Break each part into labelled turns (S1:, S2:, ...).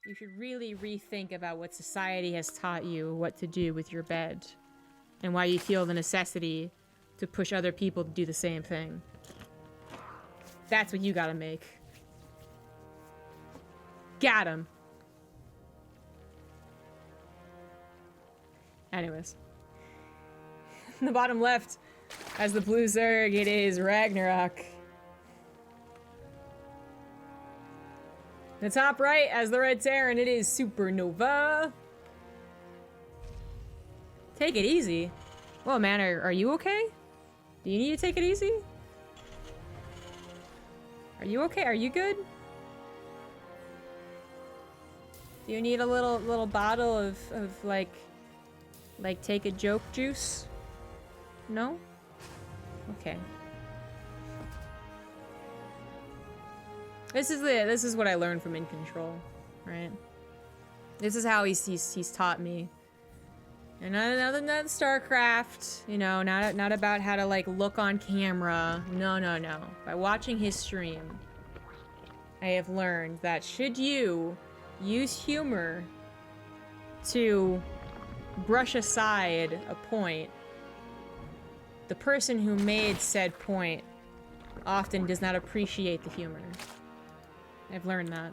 S1: You should really rethink about what society has taught you what to do with your bed. And why you feel the necessity to push other people to do the same thing. That's what you gotta make. Got him. Anyways. In the bottom left, as the blue Zerg, it is Ragnarok. The top right, as the red Terran, it is SuperNova. Take it easy. Whoa, man, are you okay? Do you need to take it easy? Are you okay? Are you good? Do you need a little bottle of like take a joke juice? No? Okay. This is what I learned from In Control, right? This is how he's taught me. And not StarCraft, you know, not about how to like look on camera. No. By watching his stream, I have learned that should you use humor to brush aside a point, the person who made said point often does not appreciate the humor. I've learned that.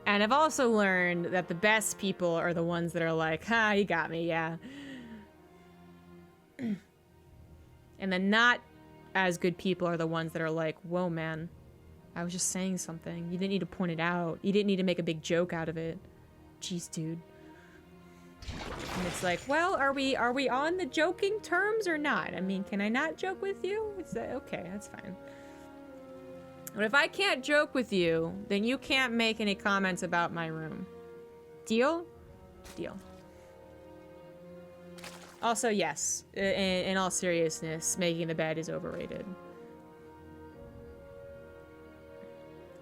S1: And I've also learned that the best people are the ones that are like, ha, you got me, yeah. And the not as good people are the ones that are like, whoa, man, I was just saying something. You didn't need to point it out. You didn't need to make a big joke out of it. Jeez, dude. And it's like, well, are we on the joking terms or not? I mean, can I not joke with you? Is that okay? That's fine. But if I can't joke with you, then you can't make any comments about my room. Deal? Deal. Also, yes, in all seriousness, making the bed is overrated.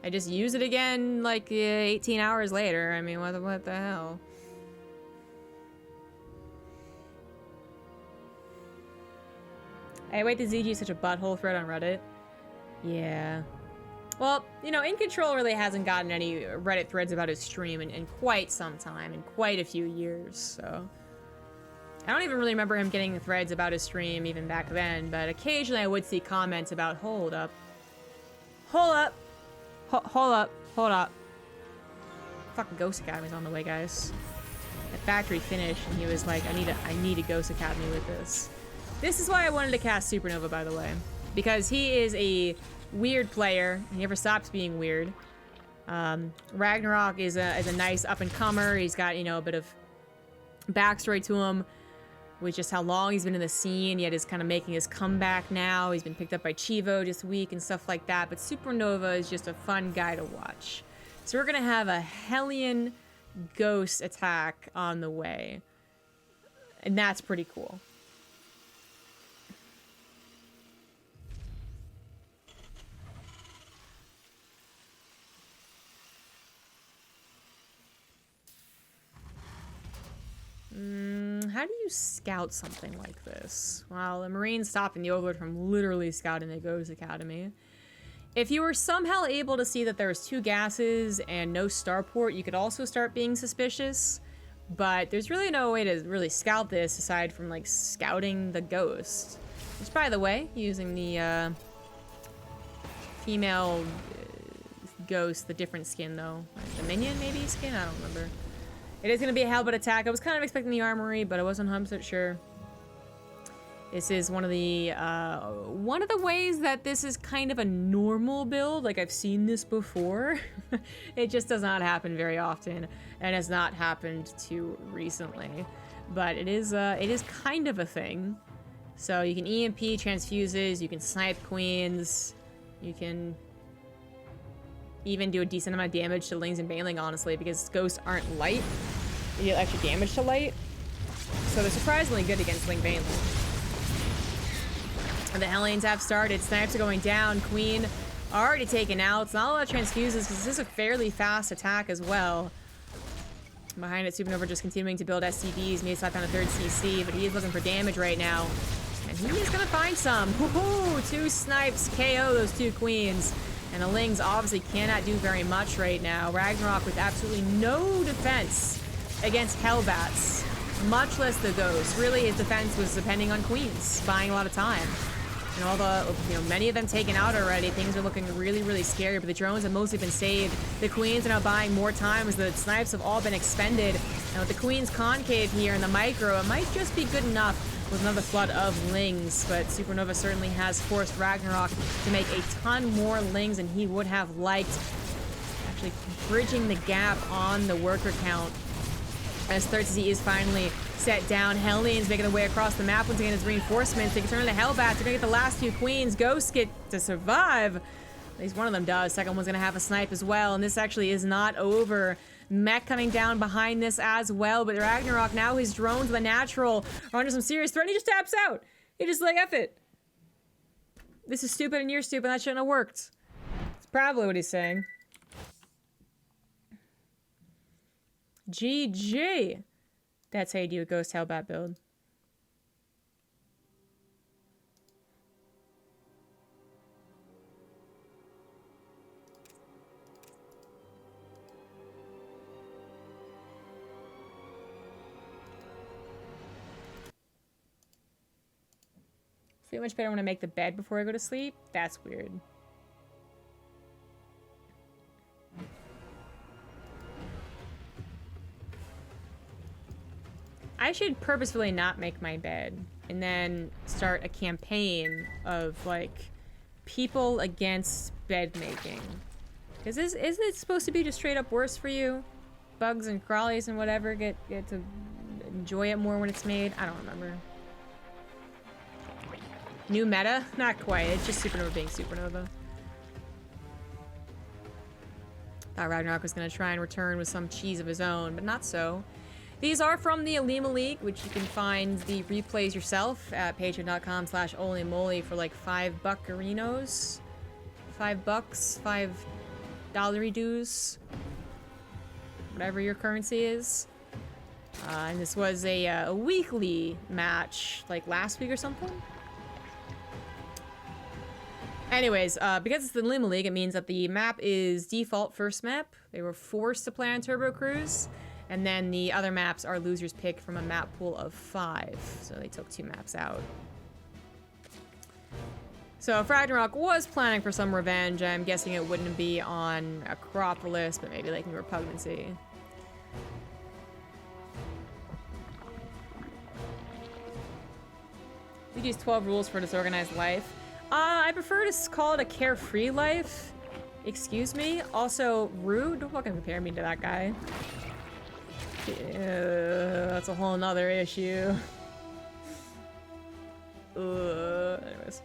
S1: I just use it again like 18 hours later. I mean, what the hell? Hey, wait, the ZG is such a butthole thread on Reddit. Yeah. Well, you know, In Control really hasn't gotten any Reddit threads about his stream in quite some time, in quite a few years, so... I don't even really remember him getting threads about his stream even back then, but occasionally I would see comments about, hold up. Hold up. Hold up. Hold up. Fucking Ghost Academy's on the way, guys. At factory finished, and he was like, I need a Ghost Academy with this. This is why I wanted to cast SuperNova, by the way. Because he is a weird player. He never stops being weird. Ragnarok is a nice up-and-comer. He's got, you know, a bit of backstory to him, with just how long he's been in the scene, yet is kind of making his comeback now. He's been picked up by Chivo this week and stuff like that, but SuperNova is just a fun guy to watch. So we're gonna have a Hellion Ghost attack on the way, and that's pretty cool. How do you scout something like this? Well, the Marines stopping the Overlord from literally scouting the Ghost Academy. If you were somehow able to see that there was 2 gases and no starport, you could also start being suspicious. But there's really no way to really scout this aside from, like, scouting the Ghost. Which, by the way, using the female Ghost, the different skin, though. The Minion, maybe, skin? I don't remember. It is going to be a Hellbent attack. I was kind of expecting the Armory, but I wasn't 100% sure. This is one of the ways that this is kind of a normal build. Like, I've seen this before. It just does not happen very often, and has not happened too recently. But it is kind of a thing. So you can EMP transfuses, you can snipe queens, you can even do a decent amount of damage to Lings and Baneling, honestly, because ghosts aren't light. You deal extra damage to light. So they're surprisingly good against Ling Baneling. And the Hellions have started. Snipes are going down. Queen already taken out. It's not a lot of transfuses because this is a fairly fast attack as well. Behind it, SuperNova just continuing to build SCVs. May slap down a 3rd CC, but he is looking for damage right now. And And he is gonna find some. Woohoo! 2 snipes KO those 2 queens. And the Lings obviously cannot do very much right now. Ragnarok with absolutely no defense against Hellbats, much less the Ghost. Really, his defense was depending on queens, buying a lot of time. And all the, many of them taken out already. Things are looking really, really scary, but the drones have mostly been saved. The queens are now buying more time as the snipes have all been expended. And with the queen's concave here in the micro, it might just be good enough with another flood of Lings, but SuperNova certainly has forced Ragnarok to make a ton more Lings than he would have liked. Actually bridging the gap on the worker count as Third CC is finally set down. Hellions making their way across the map once again as reinforcements. They can turn into Hellbats. They're gonna get the last 2 queens. Ghosts get to survive. At least one of them does. Second one's gonna have a snipe as well, and this actually is not over. Mech coming down behind this as well, but Ragnarok now his drones, the natural, are under some serious threat, and he just taps out. He just like, F it. This is stupid and you're stupid, that shouldn't have worked. That's probably what he's saying. GG. That's how you do a Ghost Hellbat build. Feel much better when I make the bed before I go to sleep? That's weird. I should purposefully not make my bed and then start a campaign of like people against bed making. Because isn't it supposed to be just straight up worse for you? Bugs and crawlies and whatever get to enjoy it more when it's made? I don't remember. New meta? Not quite. It's just SuperNova being SuperNova. Thought Ragnarok was going to try and return with some cheese of his own, but not so. These are from the Alima League, which you can find the replays yourself at patreon.com/olymoly for like $5 buccarinos. $5, $5 dues. Whatever your currency is. And this was a weekly match, like last week or something. Anyways, because it's the Alima League, it means that the map is default first map. They were forced to play on Turbo Cruise. And then the other maps are losers pick from a map pool of 5. So they took 2 maps out. So if Ragnarok was planning for some revenge, I'm guessing it wouldn't be on Acropolis, but maybe like in Repugnancy. We use 12 rules for disorganized life. I prefer to call it a carefree life. Excuse me. Also, rude. Don't fucking compare me to that guy. That's a whole nother issue. Anyways.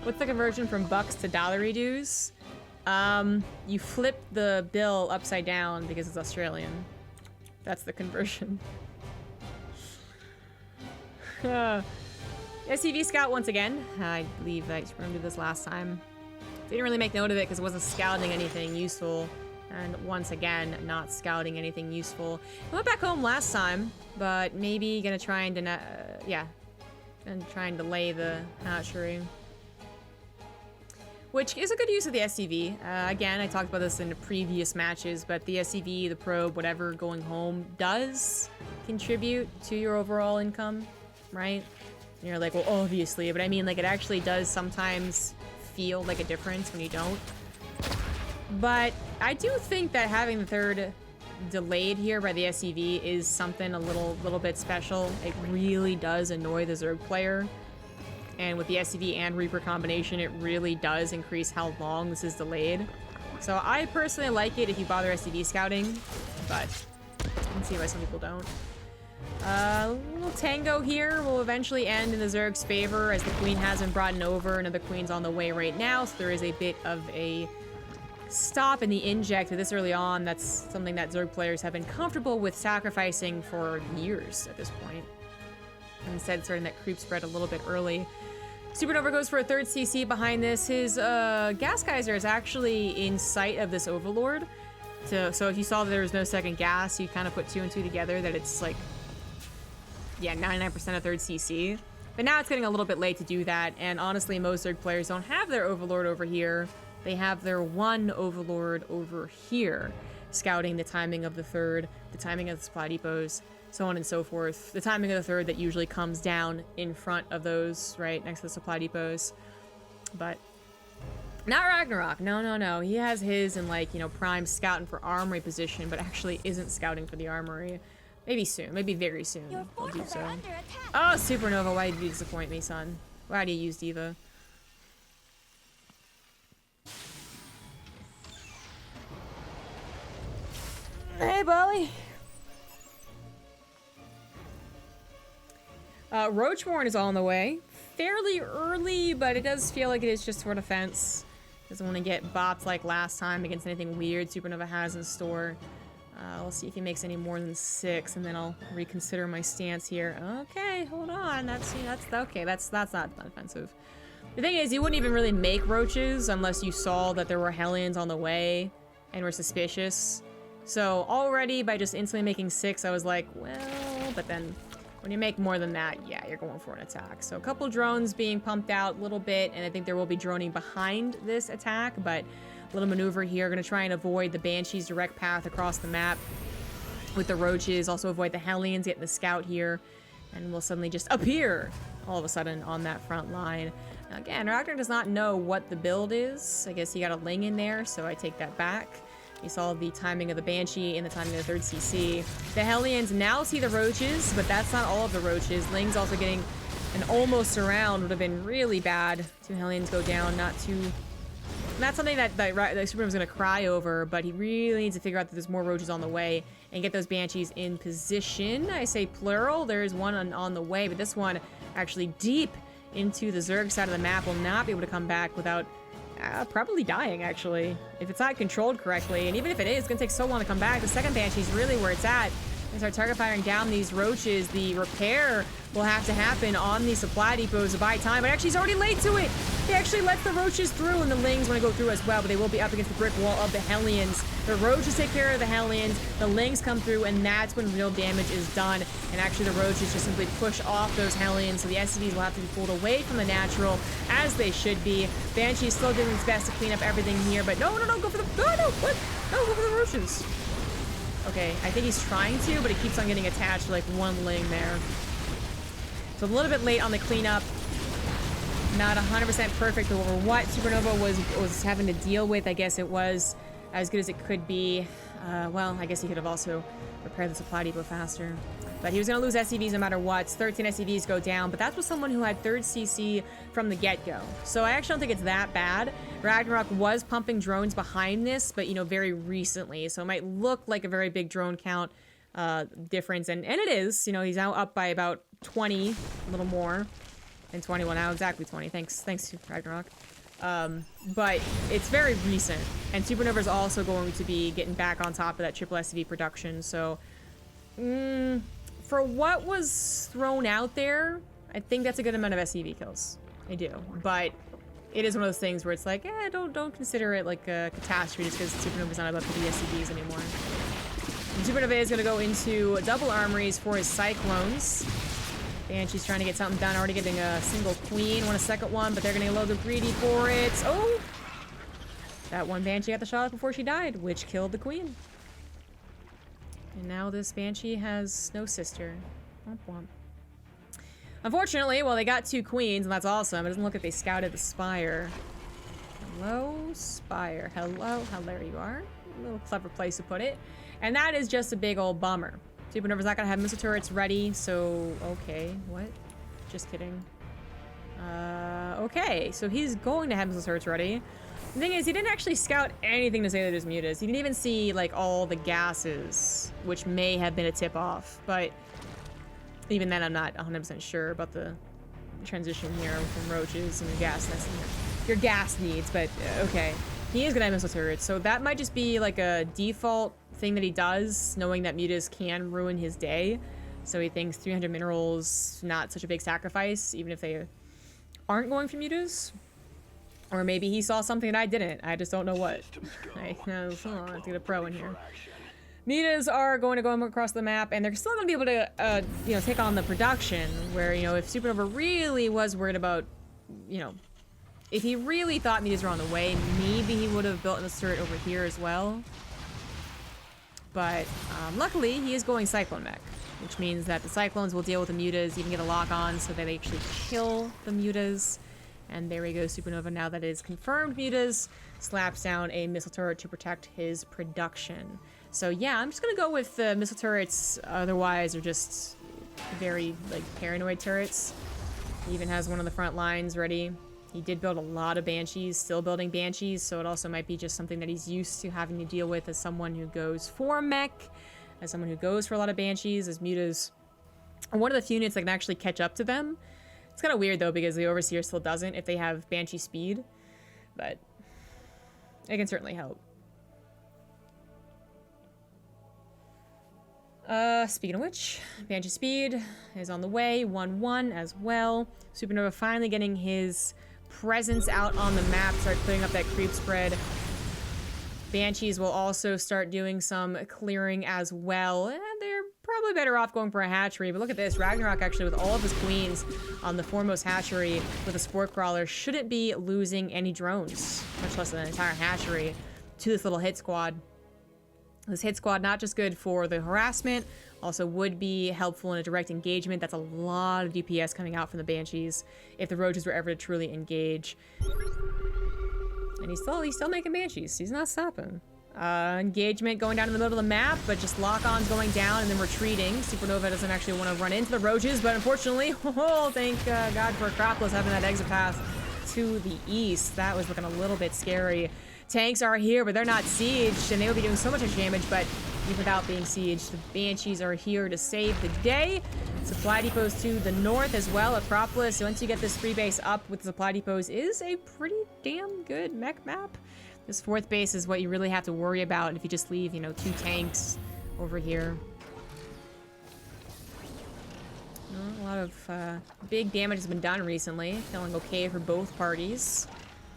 S1: What's the conversion from bucks to dollary dues? You flip the bill upside down because it's Australian. That's the conversion. SCV Scout once again. I believe I did this last time. Didn't really make note of it because it wasn't scouting anything useful. And once again, not scouting anything useful. I went back home last time, but maybe gonna try and try and delay the hatchery. Which is a good use of the SCV. Again, I talked about this in the previous matches, but the SCV, the probe, whatever, going home does contribute to your overall income, right? And you're like, well, obviously, but I mean, like, it actually does sometimes feel like a difference when you don't. But I do think that having the third delayed here by the SCV is something a little bit special. It really does annoy the Zerg player. And with the SCV and Reaper combination, it really does increase how long this is delayed. So I personally like it if you bother SCV scouting, but I can see why some people don't. Little tango here will eventually end in the Zerg's favor as the queen has been brought over. Another queen's on the way right now, so there is a bit of a stop in the inject this early on. That's something that Zerg players have been comfortable with sacrificing for years at this point. Instead, starting that creep spread a little bit early. SuperNova goes for a third CC behind this. His gas geyser is actually in sight of this Overlord. So if you saw that there was no second gas, you kind of put 2 and 2 together that it's like, yeah, 99% of third CC. But now it's getting a little bit late to do that, and honestly, most Zerg players don't have their Overlord over here. They have their one Overlord over here, scouting the timing of the third, the timing of the supply depots, so on and so forth. The timing of the third that usually comes down in front of those, right, next to the supply depots. But not Ragnarok. No, no, no. He has his in, like, you know, prime scouting for armory position, but actually isn't scouting for the armory. Maybe soon. Maybe very soon. I'll do so. Oh, SuperNova, why did you disappoint me, son? Why do you use Diva? Hey, Bolly. Roachborn is on the way. Fairly early, but it does feel like it is just for defense. Doesn't want to get bopped like last time against anything weird SuperNova has in store. We'll see if he makes any more than 6, and then I'll reconsider my stance here. Okay, hold on. That's okay. That's not offensive. The thing is, you wouldn't even really make roaches unless you saw that there were Hellions on the way and were suspicious. So already by just instantly making 6, I was like, well, but then when you make more than that, yeah, you're going for an attack. So a couple drones being pumped out a little bit, and I think there will be droning behind this attack, but a little maneuver here. Going to try and avoid the Banshee's direct path across the map with the roaches. Also avoid the Hellions, getting the scout here, and we'll suddenly just appear all of a sudden on that front line. Now again, Ragnarok does not know what the build is. I guess he got a Ling in there, so I take that back. You saw the timing of the Banshee and the timing of the 3rd CC. The Hellions now see the roaches, but that's not all of the roaches. Ling's also getting an almost surround. Would have been really bad. 2 Hellions go down, not something that SuperNova is going to cry over, but he really needs to figure out that there's more roaches on the way and get those Banshees in position. I say plural. There is one on the way, but this one actually deep into the Zerg side of the map will not be able to come back without probably dying, actually, if it's not controlled correctly. And even if it is, it's going to take so long to come back. The second Banshee is really where it's at. And start target firing down these roaches. The repair will have to happen on the supply depots to buy time, but actually he's already late to it. He actually lets the roaches through, and the Lings want to go through as well, but they will be up against the brick wall of the Hellions. The roaches take care of the Hellions, the Lings come through, and that's when real damage is done. And actually the roaches just simply push off those Hellions, so the SCVs will have to be pulled away from the natural, as they should be. Banshee's still doing his best to clean up everything here, but no, go for the, no, what? No, go for the roaches. Okay, I think he's trying to, but he keeps on getting attached to like one Ling there. So a little bit late on the cleanup. Not 100% perfect over what SuperNova was having to deal with. I guess it was as good as it could be. Well, I guess he could have also repaired the supply depot faster. But he was going to lose SCVs no matter what. 13 SCVs go down, but that's with someone who had 3rd CC from the get-go. So I actually don't think it's that bad. Ragnarok was pumping drones behind this, but, you know, very recently. So it might look like a very big drone count difference, and it is. You know, he's now up by about 20, a little more than 21 now, exactly 20. Thanks, Ragnarok. But it's very recent, and SuperNova is also going to be getting back on top of that triple SCV production. So, for what was thrown out there, I think that's a good amount of SCV kills. I do, but it is one of those things where it's like, don't consider it like a catastrophe just because SuperNova's not about to be SCVs anymore. And SuperNova is going to go into double armories for his Cyclones. Banshee's trying to get something done, already getting a single queen, want a second one, but they're going to get a little greedy for it. Oh! That one Banshee got the shot before she died, which killed the queen. And now this Banshee has no sister. Womp womp. Unfortunately, well, they got 2 queens, and that's awesome. It doesn't look like they scouted the Spire. Hello, Spire. Hello, there you are. A little clever place to put it. And that is just a big old bummer. SuperNova's not gonna have missile turrets ready, so okay, what? Just kidding. Okay, so he's going to have missile turrets ready. The thing is, he didn't actually scout anything to say that there's mutas. He didn't even see, like, all the gases, which may have been a tip-off, but even then I'm not 100% sure about the transition here from roaches and your gas needs, but okay. He is gonna have missile turrets, so that might just be like a default thing that he does, knowing that mutas can ruin his day. So he thinks 300 minerals, not such a big sacrifice, even if they aren't going for mutas. Or maybe he saw something that I didn't. I just don't know what. I have to get a pro in here. Mutas are going to go across the map, and they're still going to be able to, you know, take on the production, where, you know, if SuperNova really was worried about, you know, if he really thought mutas were on the way, maybe he would have built a turret over here as well. But, luckily, he is going Cyclone Mech, which means that the Cyclones will deal with the mutas, even get a lock on so that they actually kill the mutas. And there we go, SuperNova, now that it is confirmed mutas, slaps down a missile turret to protect his production. So yeah, I'm just gonna go with the missile turrets, otherwise are just very, like, paranoid turrets. He even has one on the front lines ready. He did build a lot of Banshees, still building Banshees, so it also might be just something that he's used to having to deal with as someone who goes for mech, as someone who goes for a lot of Banshees, as mutas are one of the few units that can actually catch up to them. It's kind of weird, though, because the Overseer still doesn't if they have Banshee speed, but it can certainly help. Speaking of which, Banshee speed is on the way, 1-1 as well. SuperNova finally getting his presence out on the map, start putting up that creep spread. Banshees will also start doing some clearing as well. They're probably better off going for a hatchery, but look at this. Ragnarok, actually, with all of his queens on the foremost hatchery with a sport crawler, shouldn't be losing any drones, much less an entire hatchery, to this little hit squad. This hit squad, not just good for the harassment, also would be helpful in a direct engagement. That's a lot of DPS coming out from the Banshees if the Roaches were ever to truly engage. And he's still making Banshees. He's not stopping. Engagement going down in the middle of the map, but just lock-ons going down and then retreating. SuperNova doesn't actually want to run into the Roaches, but unfortunately, oh, thank God for Acropolis having that exit path to the east. That was looking a little bit scary. Tanks are here, but they're not sieged, and they will be doing so much damage, but even without being sieged, the Banshees are here to save the day. Supply depots to the north as well. Acropolis, once you get this free base up with the supply depots, is a pretty damn good mech map. This fourth base is what you really have to worry about if you just leave, you know, 2 tanks over here. A lot of big damage has been done recently. Feeling okay for both parties.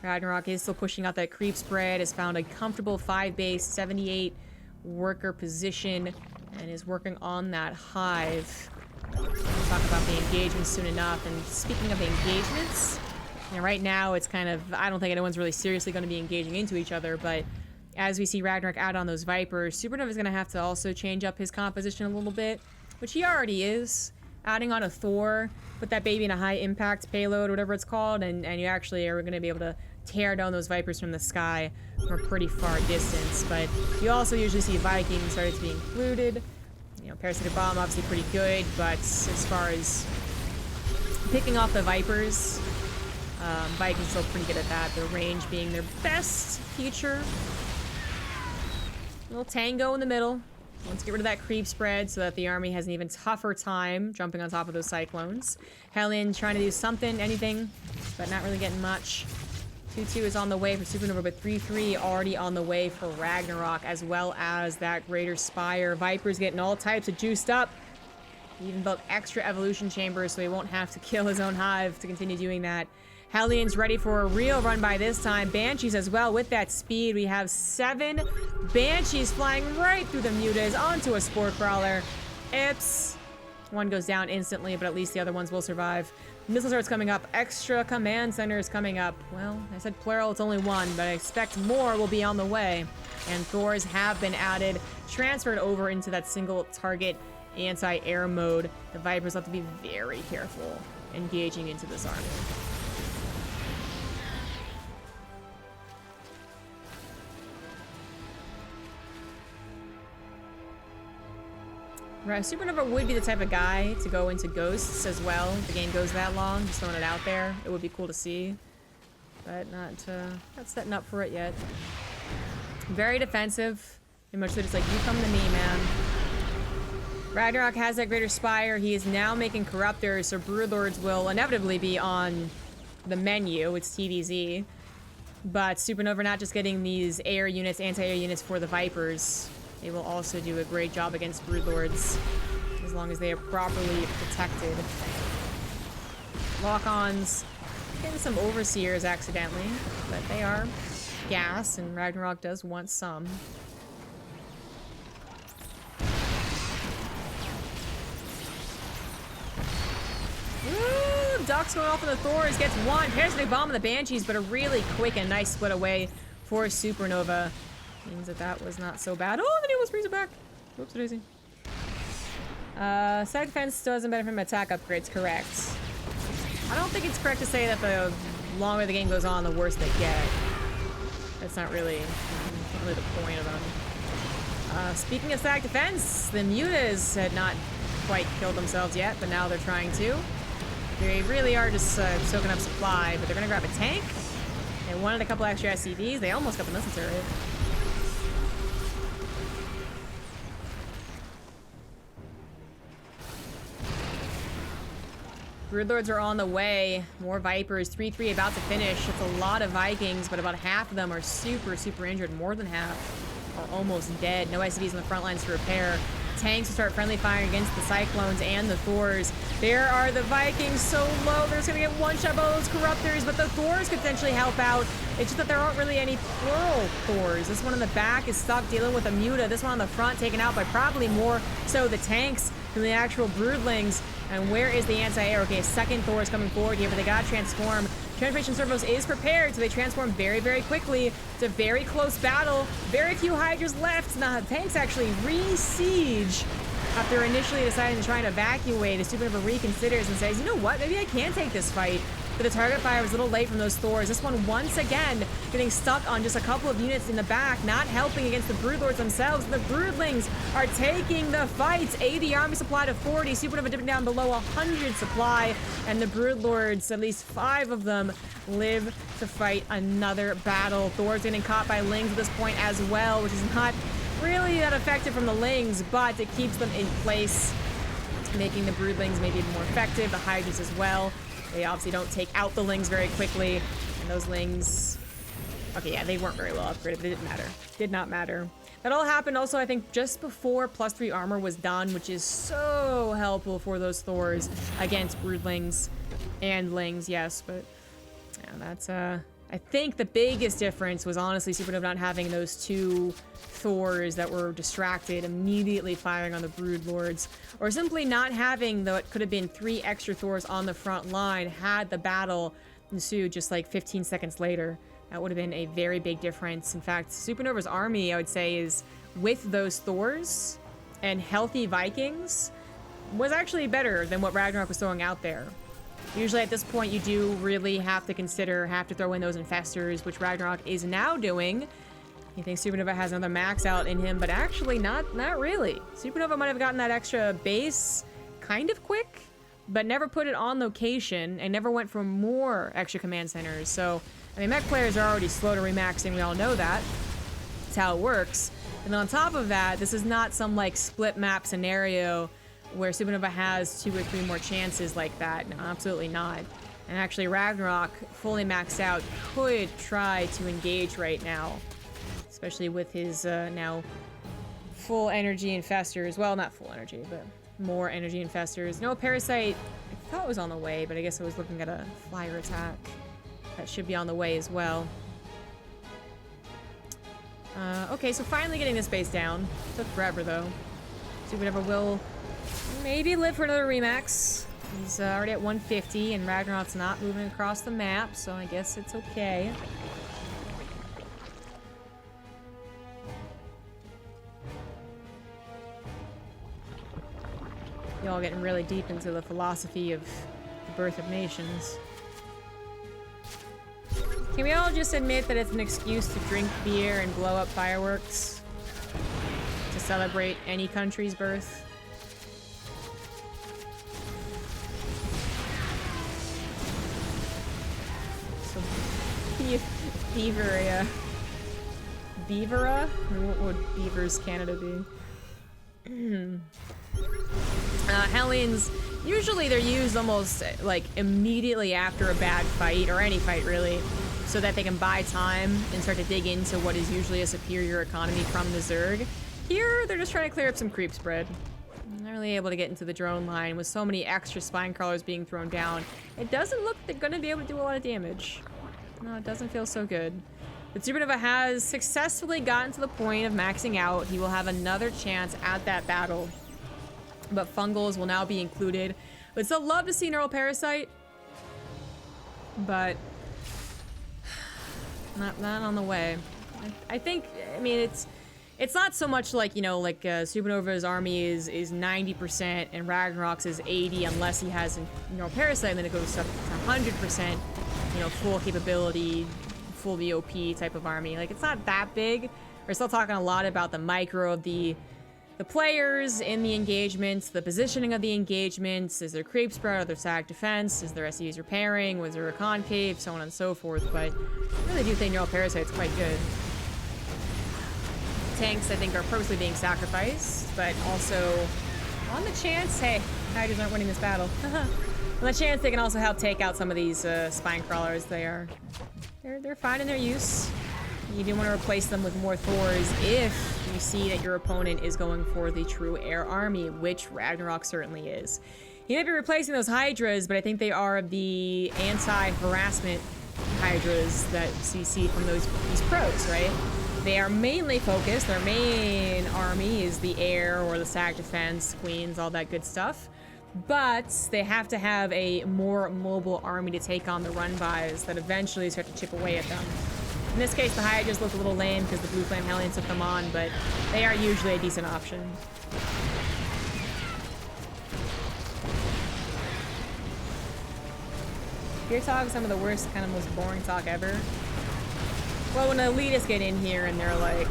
S1: Ragnarok is still pushing out that creep spread, has found a comfortable 5-base, 78 worker position, and is working on that hive. We'll talk about the engagement soon enough. And speaking of the engagements, you know, right now it's kind of, I don't think anyone's really seriously going to be engaging into each other, but as we see Ragnarok add on those Vipers, SuperNova is going to have to also change up his composition a little bit, which he already is. Adding on a Thor, put that baby in a high impact payload, whatever it's called, and you actually are going to be able to tear down those Vipers from the sky from a pretty far distance. But you also usually see Viking started to be included. You know, Parasitic Bomb obviously pretty good, but as far as picking off the Vipers, Vikings still pretty good at that. The range being their best feature. Little tango in the middle. Let's get rid of that creep spread so that the army has an even tougher time jumping on top of those Cyclones. Hellion trying to do something, anything, but not really getting much. 2-2 is on the way for SuperNova, but 3-3 already on the way for Ragnarok, as well as that Greater Spire. Viper's getting all types of juiced up. He even built extra evolution chambers so he won't have to kill his own hive to continue doing that. Hellion's ready for a real run by this time. Banshees as well with that speed. We have 7 Banshees flying right through the mutas onto a Spore Crawler. Ips. One goes down instantly, but at least the other ones will survive. Missile turrets coming up. Extra command centers coming up. Well, I said plural, it's only one, but I expect more will be on the way. And Thors have been added, transferred over into that single target anti-air mode. The Vipers have to be very careful engaging into this army. Right, SuperNova would be the type of guy to go into Ghosts as well. If the game goes that long, just throwing it out there. It would be cool to see, but not setting up for it yet. Very defensive. Pretty much they're just like, you come to me, man. Ragnarok has that Greater Spire. He is now making Corruptors, so Broodlords will inevitably be on the menu. It's TVZ. But SuperNova not just getting these air units, anti-air units for the Vipers. They will also do a great job against Broodlords, as long as they are properly protected. Lock-ons Getting some overseers accidentally, but they are gas, and Ragnarok does want some. Ooh, Duck's going off on the Thors, gets one. Parasitic Bomb on the Banshees, but a really quick and nice split away for SuperNova. Means that was not so bad. Oh, the almost brings it back. Whoops, daisy. Side defense doesn't benefit from attack upgrades, correct. I don't think it's correct to say that the longer the game goes on, the worse they get. That's not really the point of them. Speaking of side defense, the Mutas had not quite killed themselves yet, but now they're trying to. They really are just soaking up supply, but they're gonna grab a tank. They wanted a couple extra SCVs. They almost got the missile turret. Broodlords are on the way. More Vipers. 3-3 about to finish. It's a lot of Vikings, but about half of them are super injured. More than half are almost dead. No SCVs on the front lines to repair. Tanks will start friendly firing against the Cyclones and the Thors. There are the Vikings so low. They're just going to get one shot by those Corruptors, but the Thors could potentially help out. It's just that there aren't really any plural Thors. This one in the back is stuck dealing with a Muta. This one on the front taken out by probably more so the tanks than the actual Broodlings. And where is the anti-air? Okay, a second Thor is coming forward here, but they got to transform. Transformation Servos is prepared, so they transform very quickly. It's a very close battle. Very few Hydras left. Now, the tanks actually re-siege after initially deciding to try and evacuate. As SuperNova reconsiders and says, you know what, maybe I can take this fight. But the target fire was a little late from those Thors. This one, once again, getting stuck on just a couple of units in the back, not helping against the Broodlords themselves. The Broodlings are taking the fight. 80 army supply to 40. SuperNova dipping down below 100 supply. And the Broodlords, at least 5 of them, live to fight another battle. Thor's getting caught by Lings at this point as well, which is not really that effective from the Lings, but it keeps them in place, making the Broodlings maybe more effective. The Hydras as well. They obviously don't take out the Lings very quickly. And those Lings... Okay, yeah, they weren't very well upgraded. They didn't matter. Did not matter. That all happened also, I think, just before +3 armor was done, which is so helpful for those Thors against Broodlings and Lings, yes. But, yeah, that's, I think the biggest difference was honestly SuperNova not having those 2 Thors that were distracted, immediately firing on the Broodlords, or simply not having, though it could have been 3 extra Thors on the front line had the battle ensued just like 15 seconds later. That would have been a very big difference. In fact, SuperNova's army, I would say, is with those Thors and healthy Vikings was actually better than what Ragnarok was throwing out there. Usually at this point, you do really have to throw in those Infestors, which Ragnarok is now doing. You think SuperNova has another max out in him, but actually not really. SuperNova might have gotten that extra base kind of quick, but never put it on location and never went for more extra command centers. So, I mean, mech players are already slow to remaxing. We all know that. That's how it works. And then on top of that, this is not some like split map scenario where SuperNova has 2 or 3 more chances like that. No, absolutely not. And actually, Ragnarok, fully maxed out, could try to engage right now. Especially with his now full energy infestors. Well, not full energy, but more energy infestors. No, Parasite, I thought was on the way, but I guess I was looking at a flyer attack. That should be on the way as well. Okay, so finally getting this base down. Took forever, though. SuperNova will maybe live for another remax. He's already at 150, and Ragnarok's not moving across the map, so I guess it's okay. Y'all getting really deep into the philosophy of the birth of nations. Can we all just admit that it's an excuse to drink beer and blow up fireworks to celebrate any country's birth? So, Beavera? What would Beaver's Canada be? Hellions, usually they're used almost like immediately after a bad fight, or any fight really, so that they can buy time and start to dig into what is usually a superior economy from the Zerg. Here, they're just trying to clear up some creep spread. Not really able to get into the drone line with so many extra spine crawlers being thrown down. It doesn't look like they're going to be able to do a lot of damage. No, it doesn't feel so good. But SuperNova has successfully gotten to the point of maxing out. He will have another chance at that battle. But fungals will now be included. Would still love to see Neural Parasite. But not on the way. I think, I mean, it's not so much like, you know, like SuperNova's army is 90% and Ragnarok's is 80 unless he has a Neural Parasite, and then it goes up to 100%, you know, full capability, full VOP type of army. Like, it's not that big. We're still talking a lot about the micro of the players in the engagements, the positioning of the engagements. Is there creep spread? Are there sag defense? Is there SEs repairing? Was there a concave? So on and so forth. But I really do think Neural Parasite's quite good. Tanks, I think, are purposely being sacrificed, but also on the chance, hey, Hydras aren't winning this battle. On the chance they can also help take out some of these spine crawlers. They're fine in their use. You do want to replace them with more Thors if you see that your opponent is going for the true air army, which Ragnarok certainly is. He may be replacing those Hydras, but I think they are the anti-harassment Hydras that you see from these pros, right? They are mainly focused, their main army is the air or the SAC defense, queens, all that good stuff. But they have to have a more mobile army to take on the run-bys that eventually start to chip away at them. In this case, the Hydras look a little lame because the Blue Flame Hellions took them on, but they are usually a decent option. Gear talk is some of the worst, kind of most boring talk ever. Well, when the elitists get in here and they're like,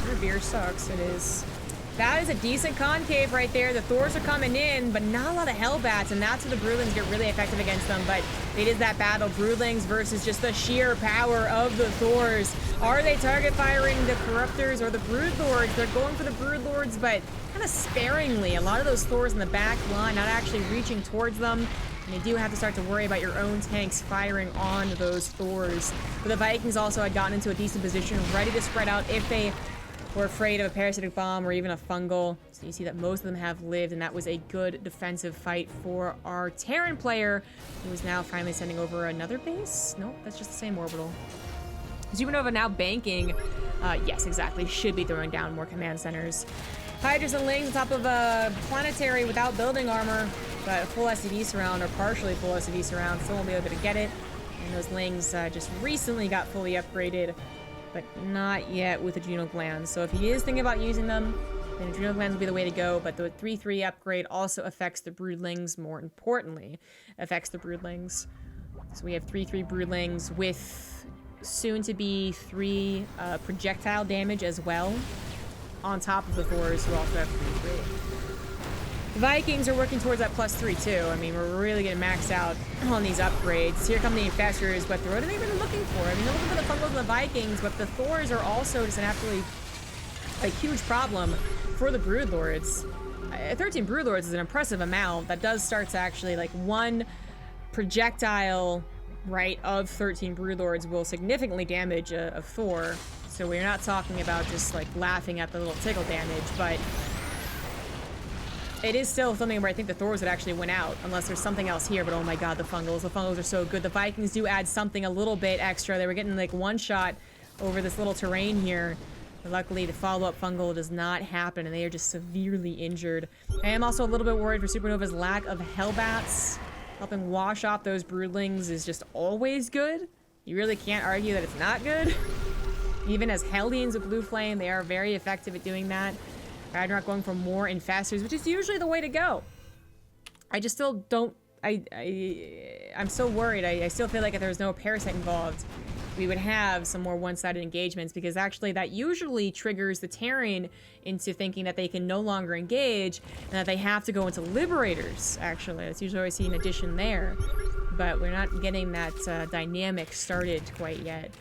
S1: your beer sucks, it is. That is a decent concave right there. The Thors are coming in, but not a lot of Hellbats, and that's where the Broodlings get really effective against them. But it is that battle, Broodlings versus just the sheer power of the Thors. Are they target firing the Corruptors or the Broodlords? They're going for the Broodlords, but kind of sparingly. A lot of those Thors in the back line, not actually reaching towards them. And you do have to start to worry about your own tanks firing on those Thors. But the Vikings also had gotten into a decent position, ready to spread out if they were afraid of a parasitic bomb or even a fungal. So you see that most of them have lived, and that was a good defensive fight for our Terran player, who is now finally sending over another base. Nope, that's just the same orbital. SuperNova now banking. Yes, exactly. Should be throwing down more command centers. Hydras and Lings on top of a planetary without building armor, but a full SCV surround or partially full SCV surround. Still won't be able to get it. And those Lings just recently got fully upgraded, but not yet with adrenal glands. So if he is thinking about using them, then adrenal glands will be the way to go. But the 3/3 upgrade also affects the Broodlings. More importantly, affects the Broodlings. So we have 3/3 Broodlings with soon to be 3 projectile damage as well, on top of the Thors who also have 3/3. The Vikings are working towards that +3 too. I mean, we're really getting maxed out on these upgrades. Here come the Infestors, but what are they really looking for? I mean, they're looking for the Fungals and the Vikings, but the Thors are also just an absolutely huge problem for the Broodlords. 13 Broodlords is an impressive amount. That does start to actually, like, one projectile, right, of 13 Broodlords will significantly damage a Thor. So we're not talking about just, like, laughing at the little tickle damage, but it is still something where I think the Thors would actually win out, unless there's something else here. But oh my god, the Fungals. The Fungals are so good. The Vikings do add something a little bit extra. They were getting like one shot over this little terrain here. But luckily, the follow-up Fungal does not happen, and they are just severely injured. I am also a little bit worried for SuperNova's lack of Hellbats. Helping wash off those Broodlings is just always good. You really can't argue that it's not good. Even as Hellions with Blue Flame, they are very effective at doing that. Ragnarok going for more Infestors, which is usually the way to go. I just still don't... I'm still worried. I still feel like if there was no Parasite involved, we would have some more one-sided engagements, because actually that usually triggers the Terran into thinking that they can no longer engage and that they have to go into Liberators, actually. That's usually always see an addition there. But we're not getting that dynamic started quite yet.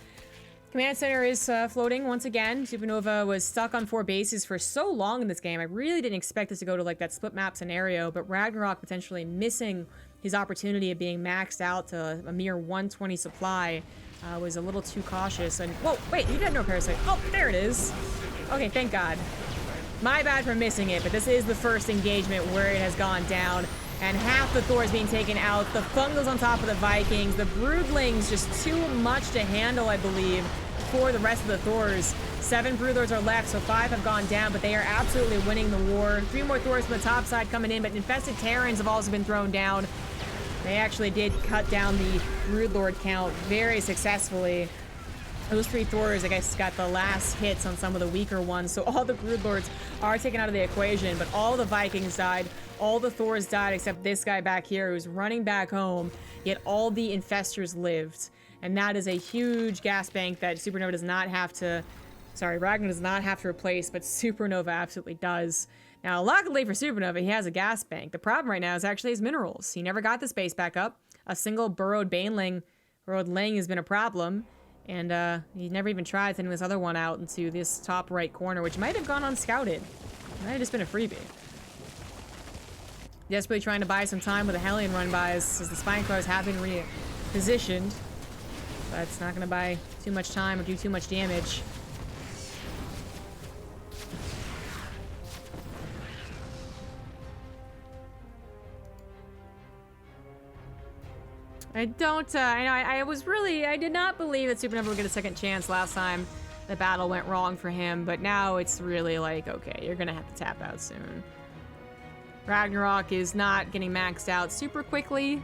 S1: Command Center is floating once again. SuperNova was stuck on 4 bases for so long in this game. I really didn't expect this to go to like that split map scenario, but Ragnarok potentially missing his opportunity of being maxed out to a mere 120 supply was a little too cautious. And whoa, wait, he didn't know Parasite. Oh, there it is. Okay, thank God. My bad for missing it, but this is the first engagement where it has gone down. And half the Thor is being taken out. The Fungals on top of the Vikings. The Broodlings just too much to handle, I believe, for the rest of the Thors. 7 Broodlords are left, so 5 have gone down, but they are absolutely winning the war. 3 more Thors from the top side coming in, but infested Terrans have also been thrown down. They actually did cut down the Broodlord count very successfully. Those 3 Thors, I guess, got the last hits on some of the weaker ones, so all the Broodlords are taken out of the equation, but all the Vikings died, all the Thors died except this guy back here who's running back home, yet all the Infestors lived. And that is a huge gas bank that SuperNova does not have to... Sorry, Ragnarok does not have to replace, but SuperNova absolutely does. Now, luckily for SuperNova, he has a gas bank. The problem right now is actually his minerals. He never got the space back up. A single burrowed Baneling, burrowed Ling has been a problem. And he never even tried sending this other one out into this top right corner, which might have gone unscouted. Might have just been a freebie. Desperately trying to buy some time with a Hellion run by as the Spineclaws have been repositioned. But it's not going to buy too much time or do too much damage. I did not believe that SuperNova would get a second chance last time the battle went wrong for him, but now it's really like, okay, you're gonna have to tap out soon. Ragnarok is not getting maxed out super quickly.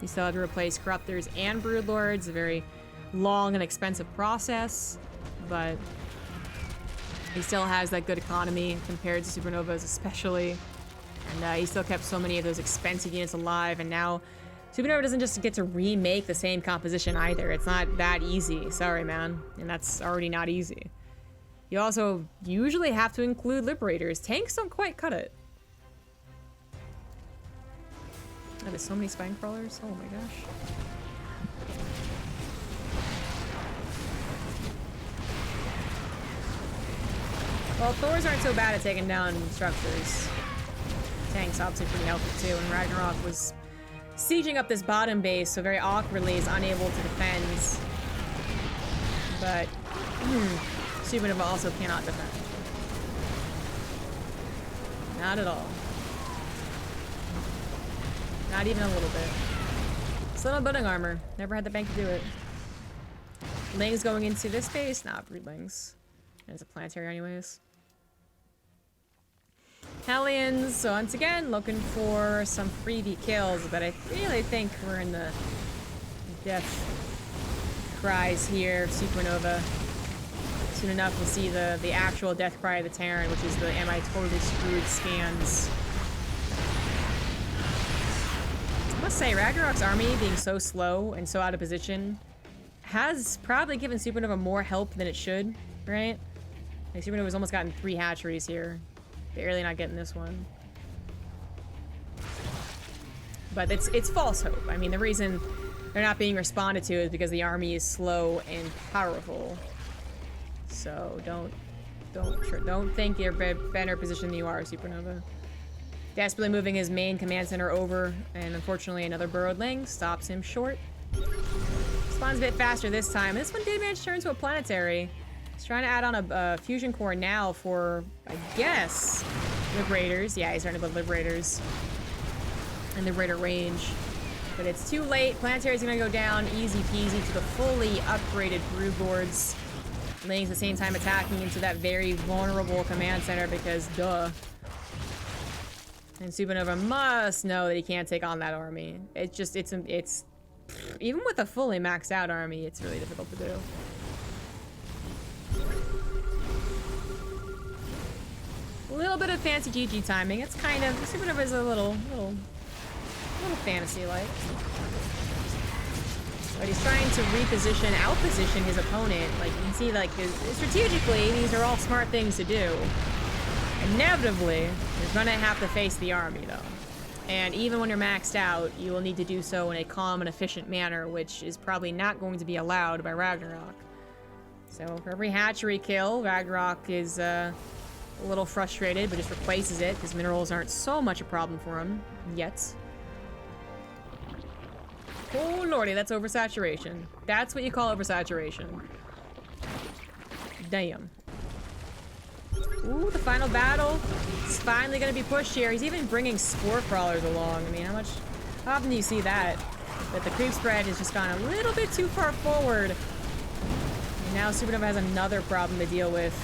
S1: You still have to replace Corruptors and Broodlords, a very long and expensive process, but he still has that good economy compared to SuperNova's especially, and he still kept so many of those expensive units alive, and now SuperNova doesn't just get to remake the same composition either. It's not that easy. Sorry, man. And that's already not easy. You also usually have to include Liberators. Tanks don't quite cut it. Oh, there's so many spine crawlers. Oh my gosh. Well, Thors aren't so bad at taking down structures. Tanks obviously pretty healthy too, and Ragnarok was sieging up this bottom base, so very awkwardly is unable to defend. But SuperNova also cannot defend. Not at all. Not even a little bit. Still no building armor. Never had the bank to do it. Lings going into this base? Nah, Broodlings. It's a planetary anyways. Hellions, so once again, looking for some freebie kills, but I really think we're in the death cries here of SuperNova. Soon enough, we'll see the actual death cry of the Terran, which is the "Am I totally screwed" scans. I must say, Ragnarok's army being so slow and so out of position has probably given SuperNova more help than it should, right? Like, SuperNova's almost gotten 3 hatcheries here. Barely not getting this one. But it's false hope. I mean, the reason they're not being responded to is because the army is slow and powerful. So don't think you're better positioned than you are, SuperNova. Desperately moving his main command center over, and unfortunately another burrowed Ling stops him short. Spawns a bit faster this time. This one did manage to turn into a planetary. He's trying to add on a fusion core now for, I guess, Liberators. Yeah, he's starting to build Liberators in Liberator range. But it's too late. Planetary's gonna go down easy peasy to the fully upgraded Broodlords. Lings at the same time attacking into that very vulnerable command center because duh. And SuperNova must know that he can't take on that army. It's just, it's even with a fully maxed out army, it's really difficult to do. A little bit of fancy GG timing. It's kind of, SuperNova is a little fantasy-like. But he's trying to reposition, outposition his opponent. Like, you can see, like, strategically, these are all smart things to do. Inevitably, you're gonna have to face the army, though. And even when you're maxed out, you will need to do so in a calm and efficient manner, which is probably not going to be allowed by Ragnarok. So, for every hatchery kill, Ragnarok is, a little frustrated, but just replaces it, because minerals aren't so much a problem for him, yet. Oh lordy, that's oversaturation. That's what you call oversaturation. Damn. Ooh, the final battle. It's finally going to be pushed here. He's even bringing spore crawlers along. I mean, how often do you see that? But the creep spread has just gone a little bit too far forward. And now SuperNova has another problem to deal with.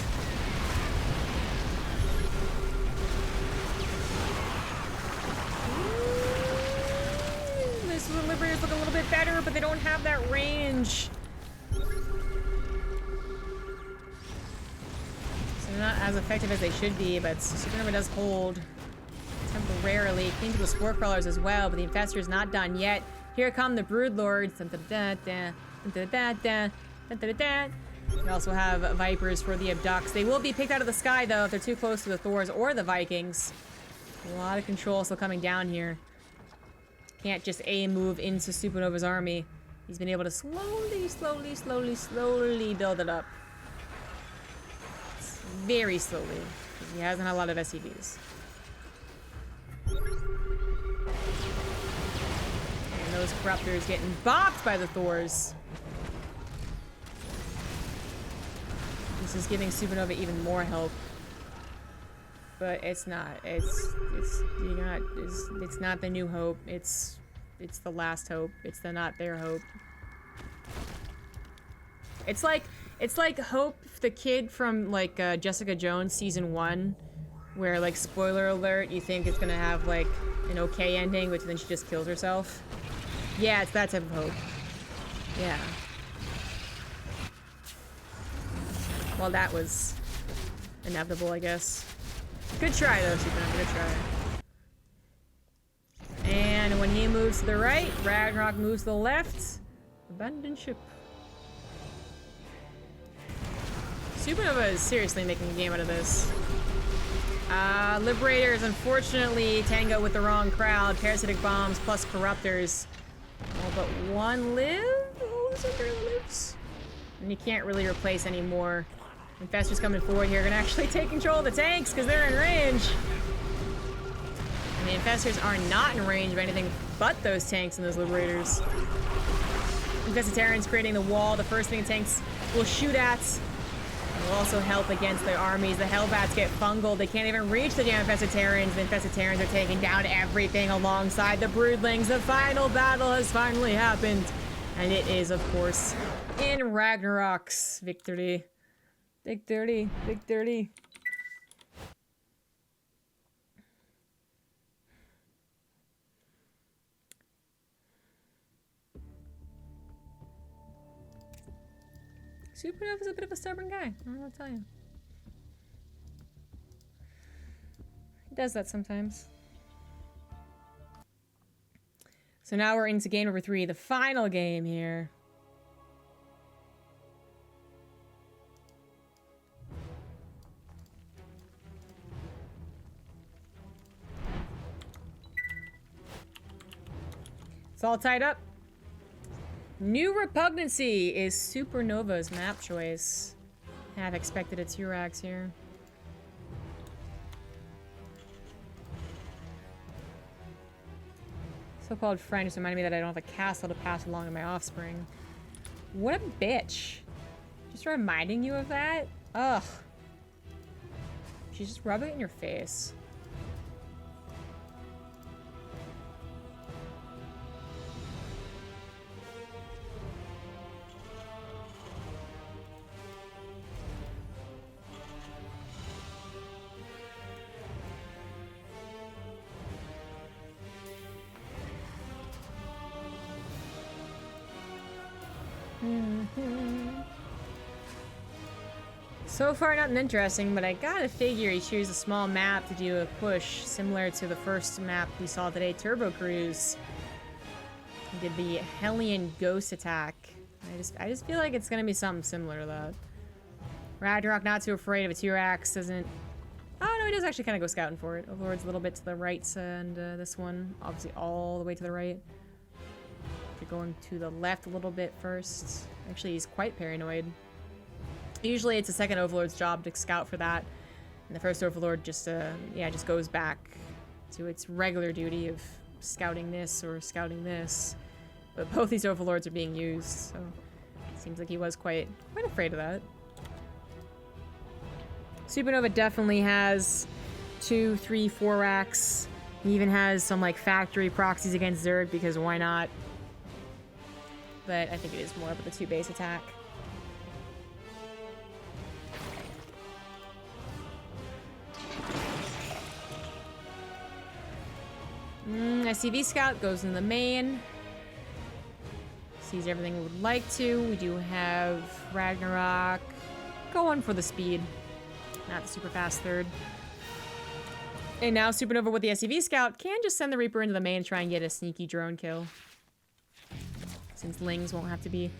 S1: This Liberators look a little bit better, but they don't have that range. So they're not as effective as they should be, but SuperNova does hold temporarily. Came to the spore crawlers as well, but the infestor is not done yet. Here come the broodlords. We also have vipers for the abducts. They will be picked out of the sky though if they're too close to the Thors or the Vikings. A lot of control still coming down here. Can't just move into SuperNova's army. He's been able to slowly build it up. Very slowly. He hasn't had a lot of SCVs. And those corruptors getting bopped by the Thors. This is giving SuperNova even more help. But it's not. It's not the new hope. It's the last hope. It's the not their hope. It's like Hope, the kid from like Jessica Jones season 1, where like spoiler alert, you think it's gonna have like an okay ending, but then she just kills herself. Yeah, it's that type of Hope. Yeah. Well, that was inevitable, I guess. Good try though, SuperNova. Good try. And when he moves to the right, Ragnarok moves to the left. Abandon ship. SuperNova is seriously making a game out of this. Liberators, unfortunately, tango with the wrong crowd. Parasitic bombs plus corruptors. All but one live? Oh, so barely lives. And you can't really replace any more. Infestors coming forward here. Gonna actually take control of the tanks because they're in range. And the infestors are not in range of anything but those tanks and those liberators. Infested Terrans creating the wall. The first thing the tanks will shoot at will also help against their armies. The Hellbats get fungal. They can't even reach the damn Infested Terrans. The Infested Terrans are taking down everything alongside the Broodlings. The final battle has finally happened. And it is, of course, in Ragnarok's victory. Victory. Victory. SuperNova's a bit of a stubborn guy. I don't know what to tell you. He does that sometimes. So now we're into game number 3, the final game here. It's all tied up. New Repugnancy is SuperNova's map choice. Have expected a T-Rex here. So-called friend just reminded me that I don't have a castle to pass along to my offspring. What a bitch. Just reminding you of that? Ugh. She's just rubbing it in your face. So far, nothing interesting, but I gotta figure he chose a small map to do a push, similar to the first map we saw today, Turbo Cruise. He did the Hellion Ghost attack. I just feel like it's gonna be something similar to that. Ragnarok not too afraid of a T-Rex, doesn't... Oh no, he does actually kind of go scouting for it. Overlord's a little bit to the right, and this one, obviously all the way to the right. You're going to the left a little bit first. Actually, he's quite paranoid. Usually it's the second Overlord's job to scout for that. And the first Overlord just, just goes back to its regular duty of scouting this or scouting this. But both these Overlords are being used, so it seems like he was quite afraid of that. SuperNova definitely has 2, 3, 4 racks. He even has some like factory proxies against Zerg because why not? But I think it is more of the 2 base attack. SCV Scout goes in the main. Sees everything we would like to. We do have Ragnarok going for the speed. Not the super fast third. And now SuperNova with the SCV Scout can just send the Reaper into the main and try and get a sneaky drone kill. Since Lings won't have to be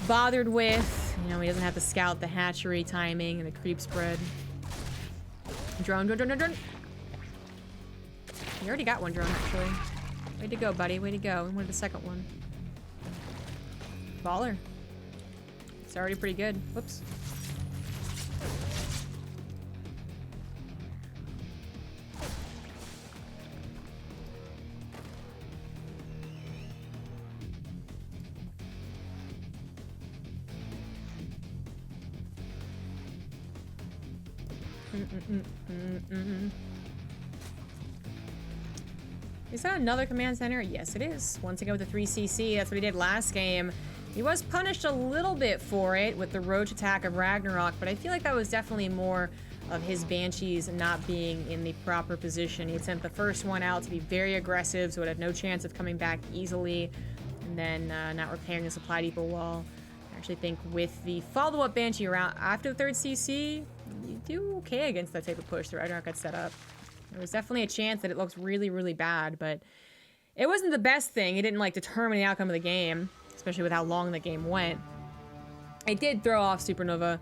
S1: bothered with. You know, he doesn't have to scout the hatchery timing and the creep spread. Drone, drone, drone, drone, drone. You already got one drone, actually. Way to go, buddy. Way to go. We wanted the second one. Baller. It's already pretty good. Whoops. Is that another command center? Yes, it is. Once again with the 3CC, that's what he did last game. He was punished a little bit for it with the roach attack of Ragnarok, but I feel like that was definitely more of his Banshees not being in the proper position. He had sent the first one out to be very aggressive, so it had no chance of coming back easily, and then not repairing the supply depot wall. I actually think with the follow-up Banshee around after the 3rd CC, you do okay against that type of push. The Ragnarok got set up. There was definitely a chance that it looks really, really bad, but it wasn't the best thing. It didn't like determine the outcome of the game, especially with how long the game went. It did throw off SuperNova.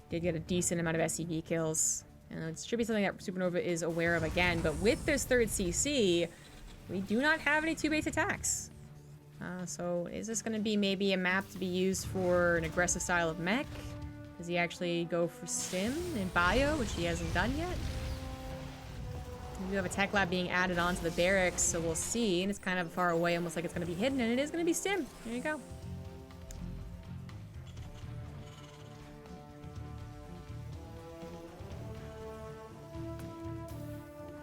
S1: Did get a decent amount of SCV kills. And it should be something that SuperNova is aware of again, but with this 3rd CC, we do not have any 2-base attacks. So is this going to be maybe a map to be used for an aggressive style of mech? Does he actually go for Stim and Bio, which he hasn't done yet? We do have a tech lab being added onto the barracks, so we'll see. And it's kind of far away, almost like it's going to be hidden, and it is going to be Stim. There you go.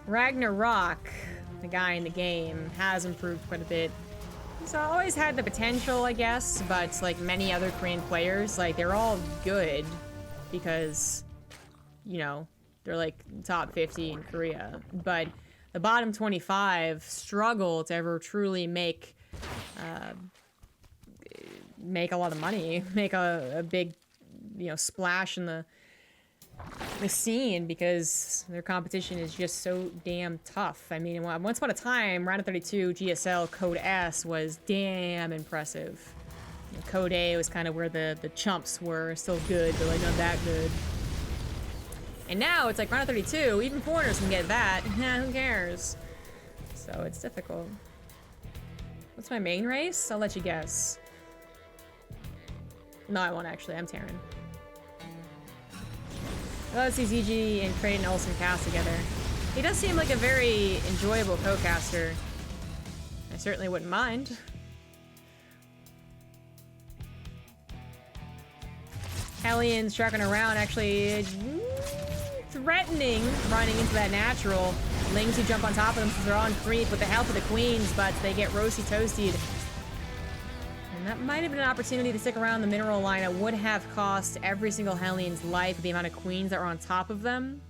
S1: Ragnarok, the guy in the game, has improved quite a bit. He's always had the potential, I guess, but like many other Korean players, like they're all good because, you know, they're like top 50 in Korea. But the bottom 25 struggle to ever truly make a lot of money, make a big, you know, splash in the scene because their competition is just so damn tough. I mean, once upon a time, round of 32 GSL Code S was damn impressive. You know, Code A was kind of where the chumps were, still good, but like not that good. And now it's like round of 32, even foreigners can get that. Who cares? So it's difficult. What's my main race? I'll let you guess. No, I won't actually. I'm Terran. Let's see ZG and Creighton Olsen cast together. He does seem like a very enjoyable co-caster. I certainly wouldn't mind. Hellions trucking around, actually threatening running into that natural. Lings who jump on top of them since they're on creep with the help of the queens, but they get roasty toasted. And that might have been an opportunity to stick around the mineral line. It would have cost every single Hellion's life with the amount of queens that were on top of them.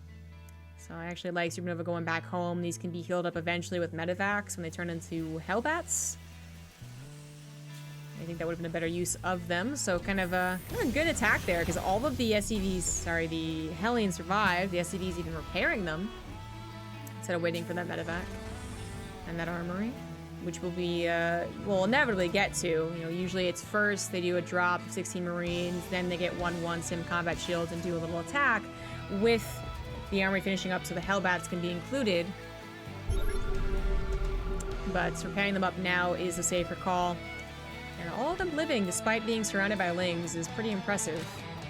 S1: So I actually like SuperNova going back home. These can be healed up eventually with medevacs when they turn into Hellbats. I think that would have been a better use of them. So kind of a good attack there because all of the SCVs, sorry, the Hellions survived. The SCVs even repairing them instead of waiting for that medevac and that armory, which will be, will inevitably get to. You know, usually it's first, they do a drop of 16 Marines, then they get 1-1 Sim Combat Shields and do a little attack with the armory finishing up so the Hellbats can be included. But repairing them up now is a safer call. And all of them living despite being surrounded by Lings is pretty impressive.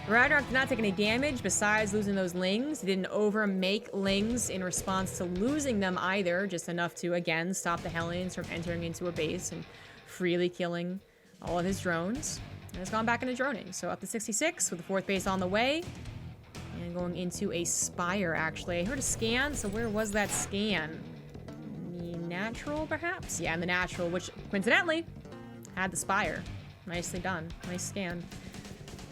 S1: Ragnarok did not take any damage besides losing those Lings. He didn't over-make Lings in response to losing them either, just enough to, again, stop the Hellions from entering into a base and freely killing all of his drones. And has gone back into droning. So up to 66 with the 4th base on the way. And going into a spire, actually. I heard a scan, so where was that scan? The natural, perhaps? Yeah, in the natural, which, coincidentally, had the spire. Nicely done. Nice scan.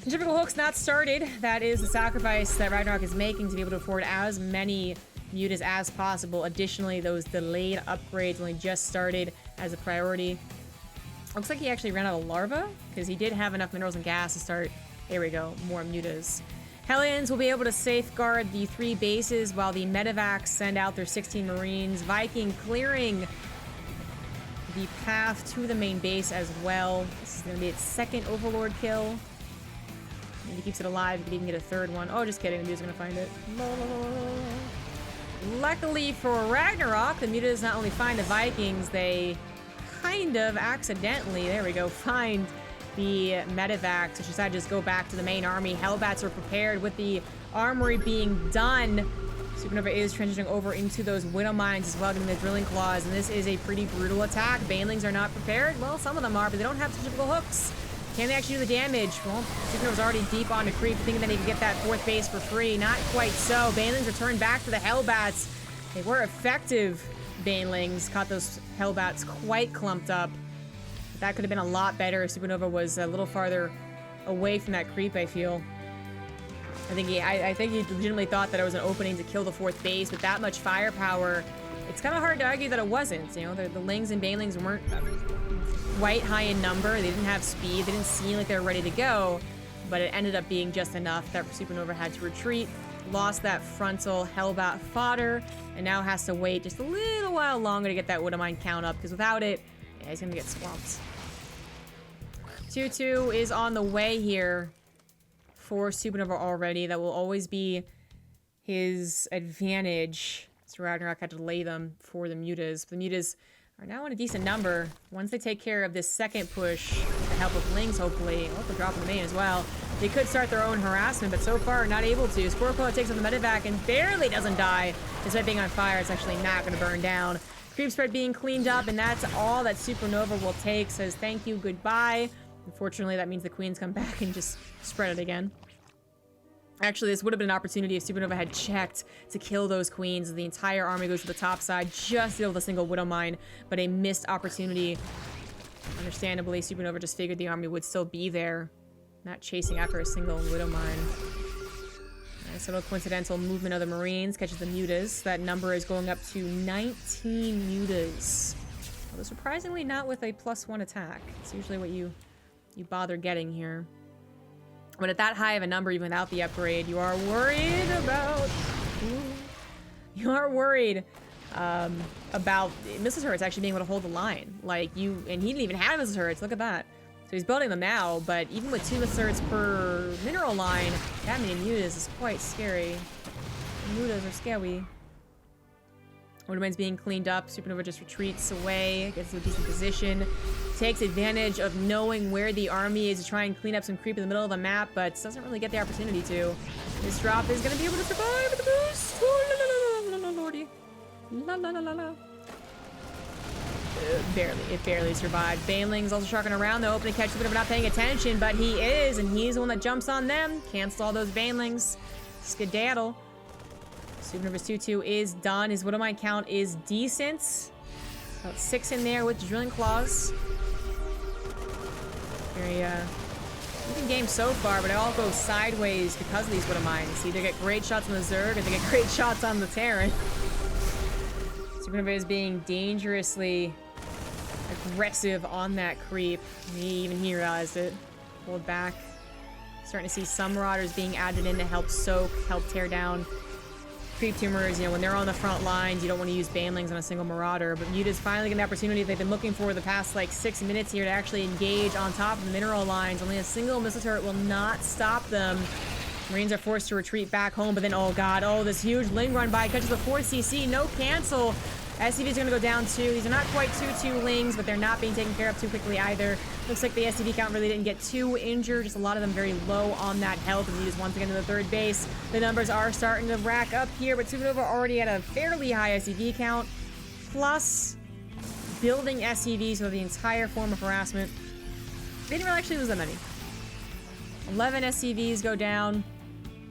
S1: Centrifugal hook's not started. That is the sacrifice that Ragnarok is making to be able to afford as many mutas as possible. Additionally, those delayed upgrades only just started as a priority. Looks like he actually ran out of larva, because he did have enough minerals and gas to start. There we go, more mutas. Hellions will be able to safeguard the 3 bases while the medevacs send out their 16 marines. Viking clearing the path to the main base as well. This is going to be its 2nd Overlord kill. If he keeps it alive, he could even get a 3rd one. Oh, just kidding. The muta's going to find it. Luckily for Ragnarok, the mutas not only find the Vikings, they kind of accidentally, there we go, find the medevacs, which decided to just go back to the main army. Hellbats are prepared with the armory being done. SuperNova is transitioning over into those widow mines as well, getting the drilling claws, and this is a pretty brutal attack. Banelings are not prepared. Well, some of them are, but they don't have typical hooks. Can they actually do the damage? Well, SuperNova's already deep on the creep, thinking that he could get that 4th base for free. Not quite so. Banelings return back to the Hellbats. They were effective Banelings. Caught those Hellbats quite clumped up. But that could have been a lot better if SuperNova was a little farther away from that creep, I feel. I think he legitimately thought that it was an opening to kill the 4th base. With that much firepower, it's kind of hard to argue that it wasn't. You know, the Lings and Banelings weren't quite high in number. They didn't have speed. They didn't seem like they were ready to go, but it ended up being just enough that SuperNova had to retreat, lost that frontal Hellbat fodder, and now has to wait just a little while longer to get that Widowmine count up, because without it, yeah, he's gonna get swamped. 2-2 is on the way here for SuperNova already. That will always be his advantage. So Ragnarok had to delay them for the mutas. The mutas are now in a decent number. Once they take care of this 2nd push, with the help of Lings, hopefully, they'll drop in the main as well. They could start their own harassment, but so far not able to. Scorpio takes on the medevac and barely doesn't die. Despite being on fire, it's actually not going to burn down. Creep spread being cleaned up, and that's all that SuperNova will take. Says thank you, goodbye. Unfortunately, that means the queens come back and just spread it again. Actually, this would have been an opportunity if SuperNova had checked to kill those queens. The entire army goes to the top side just to deal with a single Widow Mine, but a missed opportunity. Understandably, SuperNova just figured the army would still be there, not chasing after a single Widow Mine. Nice little coincidental movement of the Marines, catches the mutas. That number is going up to 19 mutas. Although surprisingly not with a +1 attack. It's usually what you bother getting here. But at that high of a number, even without the upgrade, you are worried about... You are worried about missile turrets actually being able to hold the line. Like, and he didn't even have missile turrets, look at that. So he's building them now, but even with 2 missile turrets per mineral line, that many mutas is quite scary. Mutas are scary. Widowmine's being cleaned up. SuperNova just retreats away, gets to a decent position, takes advantage of knowing where the army is to try and clean up some creep in the middle of the map, but doesn't really get the opportunity to. This drop is going to be able to survive with the boost. Oh, la, la, la, la, la, lordy. La, la, la, la, la. It barely survived. Baneling's also sharking around, though, hoping to catch SuperNova not paying attention, but he is, and he's the one that jumps on them. Cancel all those Banelings. Skedaddle. SuperNova's 2-2 is done. His Widowmine count is decent. About 6 in there with Drilling Claws. Very, even game so far, but it all goes sideways because of these Widowmines. Either get great shots on the Zerg, or they get great shots on the Terran. SuperNova is being dangerously aggressive on that creep. Even he realized it. Pulled back. Starting to see some Marauders being added in to help soak, help tear down creep tumors. You know, when they're on the front lines, you don't want to use Banelings on a single Marauder, but Muta's finally getting the opportunity they've been looking for the past, like, 6 minutes here to actually engage on top of the mineral lines. Only a single missile turret will not stop them. Marines are forced to retreat back home, but then, oh god, oh, this huge Ling run by catches the 4th CC, no cancel. SCV's gonna go down too. These are not quite 2-2 Lings, but they're not being taken care of too quickly either. Looks like the SCV count really didn't get too injured, just a lot of them very low on that health, and Muta's once again to the 3rd base. The numbers are starting to rack up here, but SuperNova already had a fairly high SCV count, plus building SCVs for the entire form of harassment. They didn't really actually lose that many. 11 SCVs go down.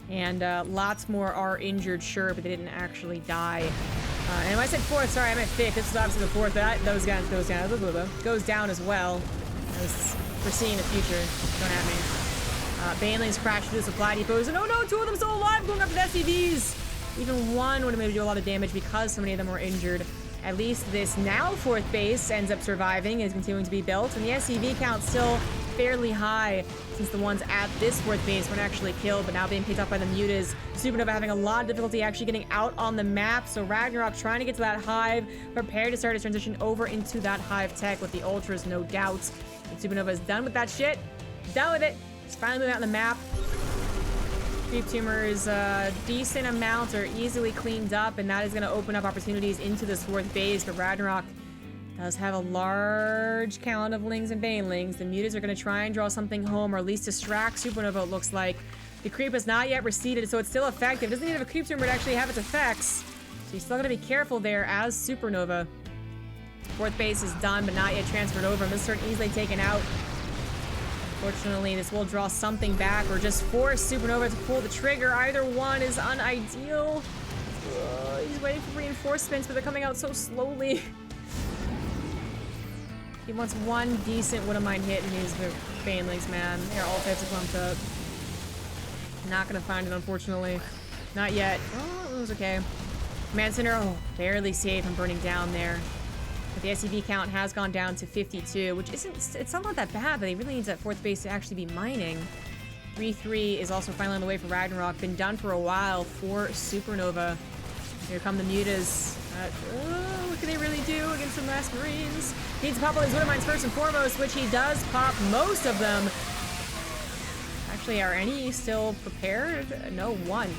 S1: And lots more are injured, sure, but they didn't actually die. And when I said fourth, sorry, I meant fifth. This is obviously the fourth, but those guys goes down. Goes down as well. I was foreseeing the future. Don't at me. Banelings crashed through the supply depots. And oh no, two of them still alive going after the SCVs. Even one would have made do a lot of damage because so many of them were injured. At least this now fourth base ends up surviving, is continuing to be built, and the SCV count still fairly high since the ones at this fourth base weren't actually killed, but now being picked up by the mutas. SuperNova having a lot of difficulty actually getting out on the map, so Ragnarok trying to get to that hive, prepared to start his transition over into that hive tech with the ultras, no doubt. And SuperNova is done with that shit. Done with it. It's finally moving out on the map. Creep tumors, decent amounts are easily cleaned up, and that is going to open up opportunities into this fourth base. But Ragnarok does have a large count of lings and banelings. The mutas are going to try and draw something home, or at least distract SuperNova, it looks like. The creep has not yet receded, so it's still effective. It doesn't need to have a creep tumor to actually have its effects. So you still got to be careful there as SuperNova. Fourth base is done, but not yet transferred over. And this turn easily taken out. Fortunately, this will draw something back or just force SuperNova to pull the trigger. Either one is unideal. He's waiting for reinforcements, but they're coming out so slowly. He wants one decent Widowmine hit and he's the Banelings, man. They're all types of pumped up. Not gonna find it, unfortunately. Not yet. Oh, it was okay. Command Center, oh, barely safe from burning down there. But the SCV count has gone down to 52, which isn't, it's not that bad, but he really needs that fourth base to actually be mining. 3-3 is also finally on the way for Ragnarok. Been done for a while for SuperNova. Here come the mutas. What can they really do against the Masked Marines? He needs to pop all these Widowmines first and foremost, which he does pop most of them. Actually, are any still prepared? No, one.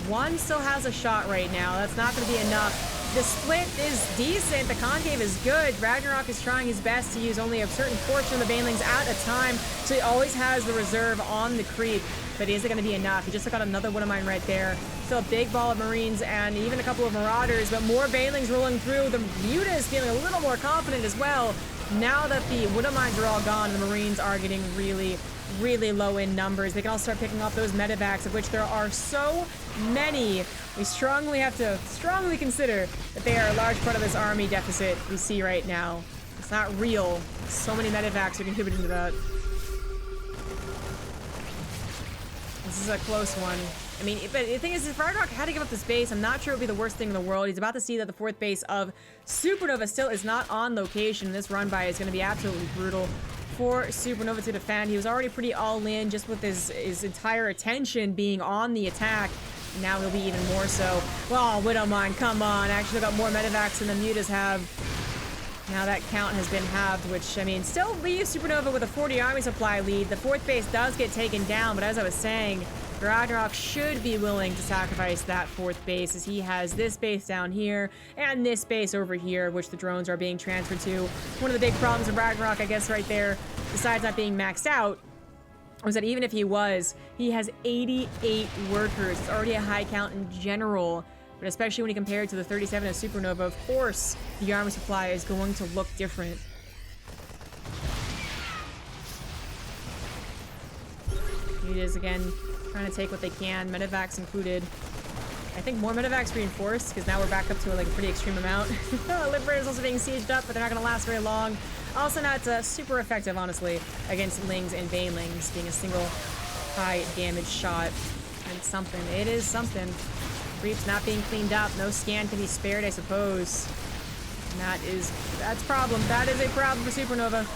S1: One still has a shot right now. That's not going to be enough. The split is decent. The concave is good. Ragnarok is trying his best to use only a certain portion of the Banelings at a time, so he always has the reserve on the creep. But is it going to be enough? He just took out another Widowmine right there. Still a big ball of Marines and even a couple of Marauders, but more Banelings rolling through. The Muta is feeling a little more confident as well. Now that the Widowmines are all gone, the Marines are getting really low in numbers. They can all start picking off those medevacs, of which there are so many. We strongly have to consider that they are a large part of this army deficit we see right now. It's not real. So many medevacs are contributing to that. This is a close one. I mean, but the thing is, if Ragnarok had to give up the base, I'm not sure it would be the worst thing in the world. He's about to see that the fourth base of SuperNova still is not on location. This run by is going to be absolutely brutal for SuperNova to defend. He was already pretty all in just with his entire attention being on the attack. Now he'll be even more so. Well, Widowmine, come on. Actually got more medevacs than the mutas have. Now that count has been halved, which, I mean, still leaves SuperNova with a 40 army supply lead. The fourth base does get taken down, but as I was saying, Ragnarok should be willing to sacrifice that fourth base, as he has this base down here and this base over here, which the drones are being transferred to. One of the big problems of Ragnarok, I guess, right there, besides not being maxed out, was that even if he was, he has 88 workers. It's already a high count in general, but especially when you compare it to the 37 of SuperNova, of course, the army supply is going to look different. It is, again, trying to take what they can, medevacs included. I think more medevacs reinforced, because now we're back up to like a pretty extreme amount. Liberator's also being sieged up, but they're not going to last very long. Also not super effective, honestly, against Lings and Banelings, being a single high damage shot. And something. It is something. Creeps not being cleaned up. No scan can be spared, I suppose. And that's a problem. That is a problem for SuperNova.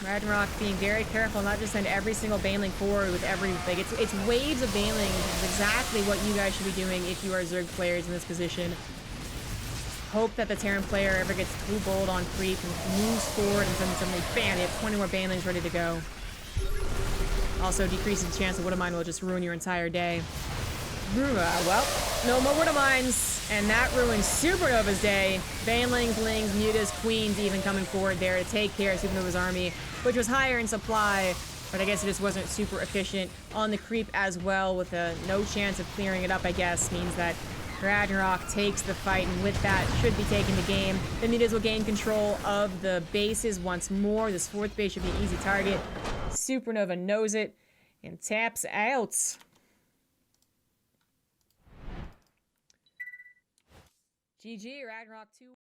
S1: Ragnarok being very careful not to send every single Baneling forward with every, like, it's waves of Banelings. It's exactly what you guys should be doing if you are Zerg players in this position. Hope that the Terran player ever gets too bold on creep and moves forward and suddenly, bam, they have 20 more Banelings ready to go. Also decreases the chance that Widowmine will just ruin your entire day. Well, no more Widowmines, and that ruins SuperNova's day. Banelings, Lings, Mutas, Queens even coming forward there to take care of SuperNova's army, which was higher in supply, but I guess it just wasn't super efficient on the creep as well, with no chance of clearing it up, I guess, means that Ragnarok takes the fight, and with that, should be taking the game. The Mutas will gain control of the bases once more. This fourth base should be an easy target. SuperNova knows it and taps out. GG, Ragnarok 2.